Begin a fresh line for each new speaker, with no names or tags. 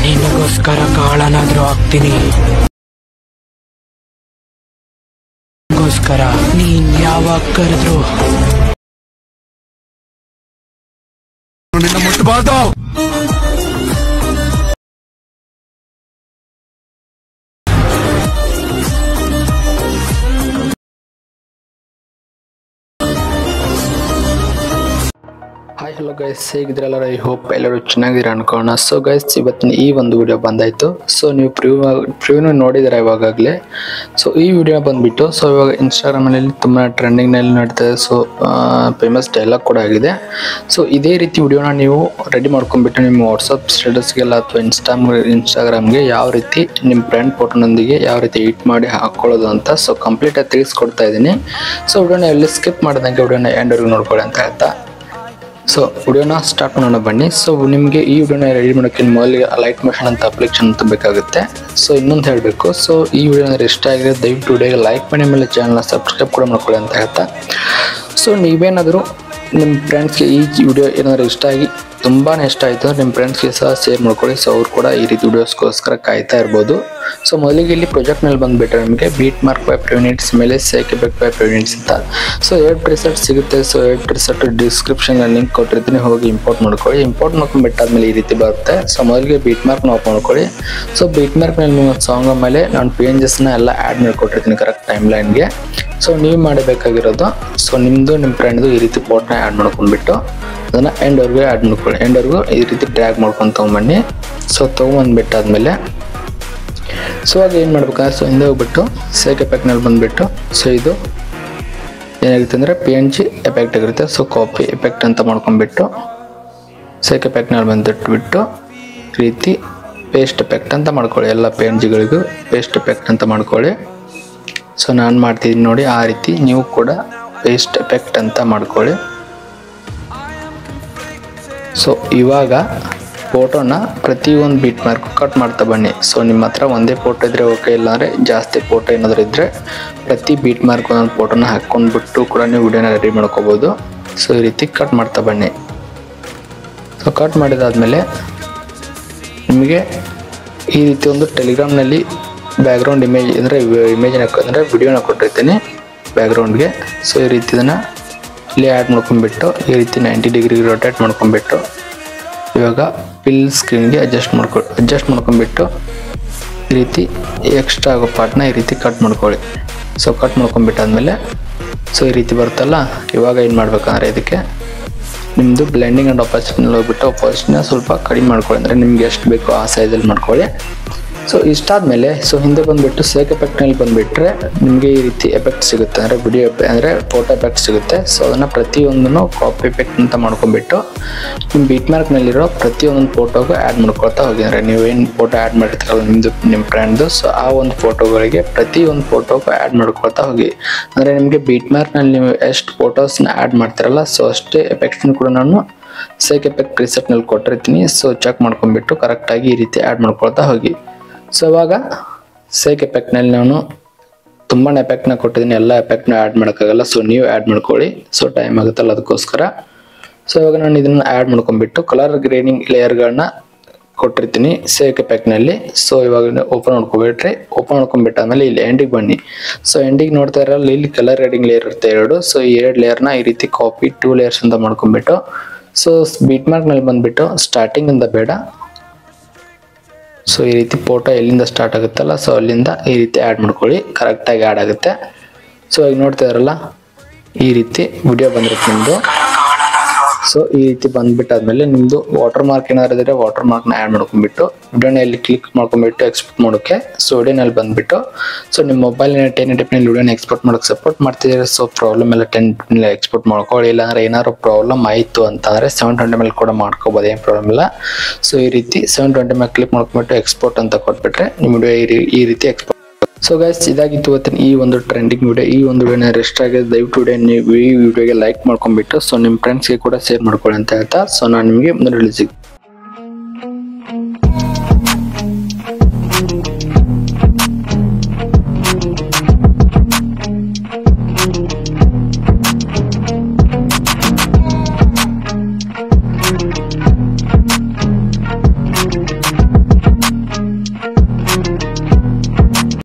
ನಿನಗೋಸ್ಕರ ಕಾಳನಾದ್ರೂ ಆಗ್ತೀನಿ. ಗೋಸ್ಕರ ನೀನ್ ಯಾವಾಗ ಕರೆದ್ರು ನಿನ್ನ ಮುಟ್ಟಬಾರ್ದು. ಹಾಯ್ ಹಲೋ ಗೈಸ್, ಹೇಗಿದ್ರಲ್ಲ? ಐ ಹೋಪ್ ಎಲ್ಲರೂ ಚೆನ್ನಾಗಿದ್ದೀರ ಅನ್ಕೋಣ. ಸೊ ಗೈಸ್, ಇವತ್ತಿನ ಈ ಒಂದು ವಿಡಿಯೋ ಬಂದಾಯಿತು. ಸೊ ನೀವು ಪ್ರಿವ್ಯೂ ನೋಡಿದ್ದೀರ ಇವಾಗಲೇ. ಸೊ ಈ ವಿಡಿಯೋ ಬಂದುಬಿಟ್ಟು ಇವಾಗ ಇನ್ಸ್ಟಾಗ್ರಾಮಲ್ಲಿ ತುಂಬ ಟ್ರೆಂಡಿಂಗ್ನಲ್ಲಿ ನಡೀತದೆ. ಸೊ ಫೇಮಸ್ ಡೈಲಾಗ್ ಕೂಡ ಆಗಿದೆ. ಸೊ ಇದೇ ರೀತಿ ವಿಡಿಯೋನ ನೀವು ರೆಡಿ ಮಾಡ್ಕೊಂಡ್ಬಿಟ್ಟು ನಿಮ್ಮ ವಾಟ್ಸಪ್ ಸ್ಟೇಟಸ್ಗೆಲ್ಲ ಅಥವಾ ಇನ್ಸ್ಟಾಗ್ರಾಮ್ಗೆ ಯಾವ ರೀತಿ ನಿಮ್ಮ ಫ್ರೆಂಡ್ ಫೋಟೋನೊಂದಿಗೆ ಯಾವ ರೀತಿ ಎಡಿಟ್ ಮಾಡಿ ಹಾಕ್ಕೊಳ್ಳೋದು ಅಂತ ಸೊ ಕಂಪ್ಲೀಟಾಗಿ ತಿಳಿಸ್ಕೊಡ್ತಾ ಇದ್ದೀನಿ. ಸೊ ವಿಡಿಯೋನ ಎಲ್ಲಿ ಸ್ಕಿಪ್ ಮಾಡ್ದಂಗೆ ವಿಡಿಯೋನ ಎಂಡ್ವರೆಗೂ ನೋಡ್ಕೊಳ್ಳಿ ಅಂತ ಹೇಳ್ತಾ ಸೊ ವಿಡಿಯೋನ ಸ್ಟಾರ್ಟ್ ಮಾಡೋಣ ಬನ್ನಿ. ಸೊ ನಿಮಗೆ ಈ ವಿಡಿಯೋನ ರೆಡಿ ಮಾಡೋಕ್ಕೆ ಮೊದಲಿಗೆ ಲೈಟ್ ಮೋಷನ್ ಅಂತ ಅಪ್ಲಿಕೇಶನ್ ಅಂತ ಬೇಕಾಗುತ್ತೆ. ಸೊ ಇನ್ನೊಂದು ಹೇಳಬೇಕು, ಸೊ ಈ ವಿಡಿಯೋನ ಇಷ್ಟ ಆಗಿದೆ ದಯವಿಟ್ಟು ವಿಡಿಯೋಗೆ ಲೈಕ್ ಮಾಡಿ, ಮೇಲೆ ಚಾನಲ್ನ ಸಬ್ಸ್ಕ್ರೈಬ್ ಕೂಡ ಮಾಡ್ಕೊಳ್ಳಿ ಅಂತ ಹೇಳ್ತಾ ಸೊ ನೀವೇನಾದರೂ ನಿಮ್ಮ ಫ್ರೆಂಡ್ಸ್ಗೆ ಈ ವಿಡಿಯೋ ಏನಾದರೂ ಇಷ್ಟ ಆಗಿ ತುಂಬಾ ಇಷ್ಟ ಆಯಿತು ನಿಮ್ಮ ಫ್ರೆಂಡ್ಸ್ಗೆ ಸಹ ಶೇರ್ ಮಾಡ್ಕೊಳ್ಳಿ. ಸೊ ಅವ್ರು ಕೂಡ ಈ ರೀತಿ ವಿಡಿಯೋಸ್ಗೋಸ್ಕರ ಕಾಯ್ತಾ ಇರ್ಬೋದು. ಸೊ ಮೊದಲಿಗೆ ಇಲ್ಲಿ ಪ್ರಾಜೆಕ್ಟ್ನಲ್ಲಿ ಬಂದುಬಿಟ್ರೆ ನಿಮಗೆ ಬೀಟ್ ಮಾರ್ಕ್ ಬೈ ಪ್ರಿವಿನಿಟ್ಸ್ ಮೇಲೆ ಸೇಕ್ ಎಫೆಕ್ಟ್ ಬೈ ಪ್ರಿವಿನಿಟ್ಸ್ ಅಂತ ಸೊ 2 ಪ್ರಿಸೆಟ್ ಸಿಗುತ್ತೆ. ಸೊ 2 ಪ್ರಿಸೆಟ್ ಡಿಸ್ಕ್ರಿಪ್ಷನಲ್ಲಿ ಲಿಂಕ್ ಕೊಟ್ಟಿರ್ತೀನಿ, ಹೋಗಿ ಇಂಪೋರ್ಟ್ ಮಾಡ್ಕೊಳ್ಳಿ. ಇಂಪೋರ್ಟ್ ಮಾಡ್ಕೊಂಡ್ಬಿಟ್ಟಾದ್ಮೇಲೆ ಈ ರೀತಿ ಬರುತ್ತೆ. ಸೊ ಮೊದಲಿಗೆ ಬೀಟ್ ಮಾರ್ಕ್ನ ಆಫ್ ಮಾಡ್ಕೊಳ್ಳಿ. ಸೊ ಬೀಟ್ ಮಾರ್ಕ್ನಲ್ಲಿ ನಿಮ್ಮ ಸಾಂಗ್ ಮೇಲೆ ನಾನು PNGsನ ಎಲ್ಲ ಆ್ಯಡ್ ಮಾಡಿಕೊಟ್ಟಿರ್ತೀನಿ ಕರೆಕ್ಟ್ ಟೈಮ್ ಲೈನ್ಗೆ. ಸೊ ನೀವು ಮಾಡಬೇಕಾಗಿರೋದು ಸೊ ನಿಮ್ಮದು ನಿಮ್ಮ ಫ್ರೆಂಡ್ದು ಈ ರೀತಿ ಫೋಟೋನ ಆ್ಯಡ್ ಮಾಡ್ಕೊಂಡ್ಬಿಟ್ಟು ಅದನ್ನು ಎಂಡ್ವರೆಗೂ ಆ್ಯಡ್ ಮಾಡ್ಕೊಳ್ಳಿ. ಎಂಡ್ವರೆಗೂ ಈ ರೀತಿ ಡ್ರ್ಯಾಗ್ ಮಾಡ್ಕೊಂಡು ತೊಗೊಂಬನ್ನಿ. ಸೊ ತೊಗೊಂಬಂದ್ಬಿಟ್ಟಾದ್ಮೇಲೆ ಸೊ ಆಗ ಏನು ಮಾಡ್ಬೇಕಂದ್ರೆ ಸೊ ಹಿಂದೆ ಹೋಗ್ಬಿಟ್ಟು ಸೇಕ್ ಎಫೆಕ್ಟ್ನಲ್ಲಿ ಬಂದುಬಿಟ್ಟು ಸೊ ಇದು ಏನಾಗುತ್ತೆ ಅಂದರೆ PNG ಎಫೆಕ್ಟ್ ಆಗಿರುತ್ತೆ. ಸೊ ಕಾಪಿ ಎಫೆಕ್ಟ್ ಅಂತ ಮಾಡ್ಕೊಂಡ್ಬಿಟ್ಟು ಸೇಕ್ ಎಫೆಕ್ಟ್ನಲ್ಲಿ ಬಂದುಬಿಟ್ಟು ರೀತಿ ಪೇಸ್ಟ್ ಎಫೆಕ್ಟ್ ಅಂತ ಮಾಡ್ಕೊಳ್ಳಿ. ಎಲ್ಲ PNGಗಳಿಗೂ ಪೇಸ್ಟ್ ಎಫೆಕ್ಟ್ ಅಂತ ಮಾಡ್ಕೊಳ್ಳಿ. ಸೊ ನಾನು ಮಾಡ್ತಿದ್ದೀನಿ ನೋಡಿ, ಆ ರೀತಿ ನೀವು ಕೂಡ ಪೇಸ್ಟ್ ಎಫೆಕ್ಟ್ ಅಂತ ಮಾಡ್ಕೊಳ್ಳಿ. ಸೊ ಇವಾಗ ಫೋಟೋನ ಪ್ರತಿಯೊಂದು ಬೀಟ್ ಮಾರ್ಕ್ ಕಟ್ ಮಾಡ್ತಾ ಬನ್ನಿ. ಸೊ ನಿಮ್ಮ ಹತ್ರ ಒಂದೇ ಫೋಟೋ ಇದ್ದರೆ ಓಕೆ, ಇಲ್ಲಾಂದರೆ ಜಾಸ್ತಿ ಫೋಟೋ ಏನಾದರೂ ಇದ್ದರೆ ಪ್ರತಿ ಬೀಟ್ ಮಾರ್ಕ್ ಒಂದೊಂದು ಫೋಟೋನ ಹಾಕ್ಕೊಂಡ್ಬಿಟ್ಟು ಕೂಡ ನೀವು ವಿಡಿಯೋನ ರೆಡಿ ಮಾಡ್ಕೋಬೋದು. ಸೊ ಈ ರೀತಿ ಕಟ್ ಮಾಡ್ತಾ ಬನ್ನಿ. ಸೊ ಕಟ್ ಮಾಡಿದಾದ್ಮೇಲೆ ನಿಮಗೆ ಈ ರೀತಿ ಒಂದು ಟೆಲಿಗ್ರಾಮ್ನಲ್ಲಿ ಬ್ಯಾಕ್ಗ್ರೌಂಡ್ ಇಮೇಜ್ ಅಂದರೆ ಇಮೇಜನ್ನ ಅಂದರೆ ವಿಡಿಯೋನ ಕೊಟ್ಟಿರ್ತೀನಿ ಬ್ಯಾಕ್ಗ್ರೌಂಡ್ಗೆ. ಸೊ ಈ ರೀತಿ ಇದನ್ನು ಇಲ್ಲಿ ಆ್ಯಡ್ ಮಾಡ್ಕೊಂಡ್ಬಿಟ್ಟು ಈ ರೀತಿ 90 ಡಿಗ್ರಿ ರೊಟೇಟ್ ಮಾಡ್ಕೊಂಡ್ಬಿಟ್ಟು ಇವಾಗ ಫಿಲ್ ಸ್ಕ್ರೀನ್ಗೆ ಅಡ್ಜಸ್ಟ್ ಮಾಡ್ಕೊಂಡ್ಬಿಟ್ಟು ಈ ರೀತಿ ಎಕ್ಸ್ಟ್ರಾ ಆಗೋ ಪಾರ್ಟ್ನ ಈ ರೀತಿ ಕಟ್ ಮಾಡ್ಕೊಳ್ಳಿ. ಸೊ ಕಟ್ ಮಾಡ್ಕೊಂಡ್ಬಿಟ್ಟಾದ್ಮೇಲೆ ಸೊ ಈ ರೀತಿ ಬರುತ್ತಲ್ಲ, ಇವಾಗ ಏನು ಮಾಡ್ಬೇಕಂದ್ರೆ ಇದಕ್ಕೆ ನಿಮ್ಮದು ಬ್ಲೆಂಡಿಂಗ್ ಆ್ಯಂಡ್ ಆಪೋಸಿಟ್ನಲ್ಲಿ ಹೋಗ್ಬಿಟ್ಟು ಆಪೋಸಿಟ್ನ ಸ್ವಲ್ಪ ಕಡಿಮೆ ಮಾಡ್ಕೊಳ್ಳಿ, ಅಂದರೆ ನಿಮ್ಗೆ ಎಷ್ಟು ಬೇಕೋ ಆ ಸೈಜಲ್ಲಿ ಮಾಡ್ಕೊಳ್ಳಿ. ಸೊ ಇಷ್ಟಾದಮೇಲೆ ಸೊ ಹಿಂದೆ ಬಂದುಬಿಟ್ಟು ಸೇಕ್ ಎಫೆಕ್ಟ್ನಲ್ಲಿ ಬಂದುಬಿಟ್ರೆ ನಿಮಗೆ ಈ ರೀತಿ ಎಫೆಕ್ಟ್ ಸಿಗುತ್ತೆ, ಅಂದರೆ ವಿಡಿಯೋ ಅಂದರೆ ಫೋಟೋ ಎಫೆಕ್ಟ್ ಸಿಗುತ್ತೆ. ಸೊ ಅದನ್ನು ಪ್ರತಿಯೊಂದನ್ನು ಕಾಪಿ ಎಫೆಕ್ಟ್ ಅಂತ ಮಾಡ್ಕೊಂಡ್ಬಿಟ್ಟು ನಿಮ್ಮ ಬೀಟ್ ಮಾರ್ಕ್ನಲ್ಲಿರೋ ಪ್ರತಿಯೊಂದೊಂದು ಫೋಟೋಗೂ ಆ್ಯಡ್ ಮಾಡ್ಕೊಳ್ತಾ ಹೋಗಿ. ಅಂದರೆ ನೀವೇನು ಫೋಟೋ ಆ್ಯಡ್ ಮಾಡಿರ್ತಾರಲ್ಲ ನಿಮ್ಮ ಫ್ರೆಂಡ್ದು, ಸೊ ಆ ಒಂದು ಫೋಟೋಗಳಿಗೆ ಪ್ರತಿಯೊಂದು ಫೋಟೋಗೂ ಆ್ಯಡ್ ಮಾಡ್ಕೊಳ್ತಾ ಹೋಗಿ. ಅಂದರೆ ನಿಮಗೆ ಬೀಟ್ ಮಾರ್ಕ್ನಲ್ಲಿ ನೀವು ಎಷ್ಟು ಫೋಟೋಸ್ನ ಆ್ಯಡ್ ಮಾಡ್ತಿರಲ್ಲ ಸೊ ಅಷ್ಟೇ ಎಫೆಕ್ಟ್ಸ್ನ ಕೂಡ ನಾನು ಸೇಕ್ ಎಫೆಕ್ಟ್ ಪ್ರಿಸೆಟ್ನಲ್ಲಿ ಕೊಟ್ಟಿರ್ತೀನಿ. ಸೊ ಚೆಕ್ ಮಾಡ್ಕೊಂಡ್ಬಿಟ್ಟು ಕರೆಕ್ಟಾಗಿ ಈ ರೀತಿ ಆ್ಯಡ್ ಮಾಡ್ಕೊಳ್ತಾ ಹೋಗಿ. ಸೊ ಇವಾಗ ಸೇಕ್ ಎಫೆಕ್ಟ್ನಲ್ಲಿ ನಾನು ತುಂಬಾ ಎಫೆಕ್ಟ್ನ ಕೊಟ್ಟಿದ್ದೀನಿ, ಎಲ್ಲ ಎಫೆಕ್ಟ್ನ ಆ್ಯಡ್ ಮಾಡೋಕ್ಕಾಗಲ್ಲ. ಸೊ ನೀವು ಆ್ಯಡ್ ಮಾಡ್ಕೊಳ್ಳಿ, ಸೊ ಟೈಮ್ ಆಗುತ್ತಲ್ಲ ಅದಕ್ಕೋಸ್ಕರ. ಸೊ ಇವಾಗ ನಾನು ಇದನ್ನು ಆ್ಯಡ್ ಮಾಡ್ಕೊಂಡ್ಬಿಟ್ಟು ಕಲರ್ ಗ್ರೇಡಿಂಗ್ ಲೇಯರ್ಗಳನ್ನ ಕೊಟ್ಟಿರ್ತೀನಿ ಸೇಕ್ ಎಫೆಕ್ಟ್ನಲ್ಲಿ. ಸೊ ಇವಾಗ ಓಪನ್ ಮಾಡ್ಕೊಬಿಟ್ರೆ ಓಪನ್ ಮಾಡ್ಕೊಂಡ್ಬಿಟ್ಟಾದ್ಮೇಲೆ ಇಲ್ಲಿ ಎಂಡಿಗೆ ಬನ್ನಿ. ಸೊ ಎಂಡಿಗೆ ನೋಡ್ತಾ ಇರಲ್ಲ, ಇಲ್ಲಿ ಕಲರ್ ಗ್ರೇಡಿಂಗ್ ಲೇಯರ್ ಇರುತ್ತೆ 2. ಸೊ ಈ 2 ಲೇಯರ್ನ ಈ ರೀತಿ ಕಾಪಿ 2 ಲೇಯರ್ಸ್ ಅಂತ ಮಾಡ್ಕೊಂಡ್ಬಿಟ್ಟು ಸೊ ಬೀಟ್ ಮಾರ್ಕ್ನಲ್ಲಿ ಬಂದುಬಿಟ್ಟು ಸ್ಟಾರ್ಟಿಂಗಿಂದ ಬೇಡ, ಸೊ ಈ ರೀತಿ ಫೋಟೋ ಎಲ್ಲಿಂದ ಸ್ಟಾರ್ಟ್ ಆಗುತ್ತಲ್ಲ ಸೊ ಅಲ್ಲಿಂದ ಈ ರೀತಿ ಆ್ಯಡ್ ಮಾಡ್ಕೊಳ್ಳಿ, ಕರೆಕ್ಟಾಗಿ ಆ್ಯಡ್ ಆಗುತ್ತೆ. ಸೊ ಈಗ ನೋಡ್ತಾ ಇರಲ್ಲ ಈ ರೀತಿ ವಿಡಿಯೋ ಬಂದಿರುತ್ತೆ ನಿಮ್ಮದು. ಸೊ ಈ ರೀತಿ ಬಂದ್ಬಿಟ್ಟಾದ್ಮೇಲೆ ನಿಮ್ಮದು ವಾಟರ್ ಮಾರ್ಕ್ ಏನಾದ್ರು ಇದ್ದರೆ ವಾಟರ್ ಮಾರ್ಕ್ನ ಆ್ಯಡ್ ಮಾಡ್ಕೊಂಡ್ಬಿಟ್ಟು ವಿಡಿಯೋನ ಇಲ್ಲಿ ಕ್ಲಿಕ್ ಮಾಡ್ಕೊಂಡ್ಬಿಟ್ಟು ಎಕ್ಸ್ಪೋರ್ಟ್ ಮಾಡೋಕ್ಕೆ ಸೊ ವಿಡಿಯೋನಲ್ಲಿ ಬಂದುಬಿಟ್ಟು ಸೊ ನಿಮ್ಮ ಮೊಬೈಲಿನ 1080p ವಿಡಿಯೋನ ಎಕ್ಸ್ಪೋರ್ಟ್ ಮಾಡೋಕ್ಕೆ ಸಪೋರ್ಟ್ ಮಾಡ್ತಿದ್ದೀರಾ. ಸೊ ಪ್ರಾಬ್ಲಮ್ ಎಲ್ಲ 1080p ಎಕ್ಸ್ಪೋರ್ಟ್ ಮಾಡ್ಕೊಳ್ಳಿ, ಇಲ್ಲಾಂದರೆ ಏನಾದ್ರು ಪ್ರಾಬ್ಲಮ್ ಆಯಿತು ಅಂತಂದರೆ 720p ಕೂಡ ಮಾಡ್ಕೋಬೋದು, ಏನು ಪ್ರಾಬ್ಲಮ್ ಇಲ್ಲ. ಸೊ ಈ ರೀತಿ 720p ಕ್ಲಿಕ್ ಮಾಡ್ಕೊಂಡ್ಬಿಟ್ಟು ಎಕ್ಸ್ಪೋರ್ಟ್ ಅಂತ ಕೊಟ್ಬಿಟ್ರೆ ನಿಮ್ಮ ವಿಡಿಯೋ ಈ ರೀತಿ ಎಕ್ಸ್ಪೋರ್ಟ್. ಸೊ ಗೈಸ್, ಇದಾಗಿತ್ತು ಇವತ್ತಿನ ಈ ಒಂದು ಟ್ರೆಂಡಿಂಗ್ ವಿಡಿಯೋ. ಈ ಒಂದು ವಿಡಿಯೋನ ಇಷ್ಟ ಆಗಿದೆ ದಯವಿಟ್ಟು ನೀವು ಈ ವಿಡಿಯೋಗೆ ಲೈಕ್ ಮಾಡ್ಕೊಂಡ್ಬಿಟ್ಟು ಸೊ ನಿಮ್ಮ ಫ್ರೆಂಡ್ಸ್ಗೆ ಕೂಡ ಶೇರ್ ಮಾಡ್ಕೊಳ್ಳಿ ಅಂತ ಹೇಳ್ತಾ ಸೊ ನಾನು ನಿಮಗೆ ಮುಂದೆ